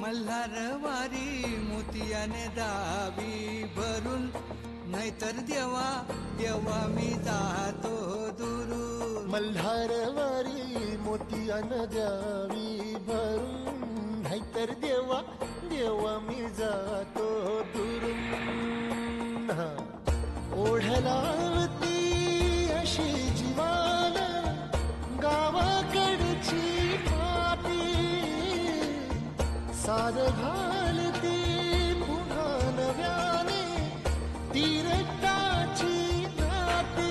मल्हारवारी मोतियाने दावी भरून, नाहीतर देवा देवा मी जातो दुरून. मल्हारवारी मोतियाने द्यावी भरून, नाहीतर देवा देवा मी जातो दुरून. ओढलावती अशी जीवान गावाकडची माती, सार घालती पुन्हा नव्याने तीरटाची नाती.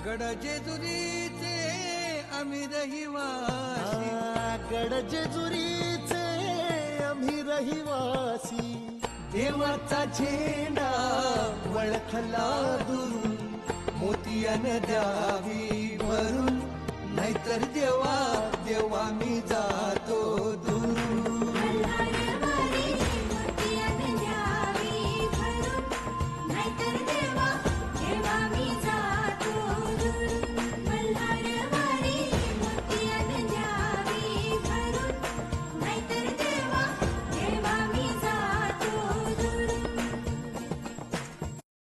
गड जेजुरीचे आम्ही रहिवासी, गड जेजुरीचे आम्ही रहिवासी. देवाचा झेंडा वळखला दुरून, मोतियाने द्यावी भरून, नाहीतर देवा देवा मी जातो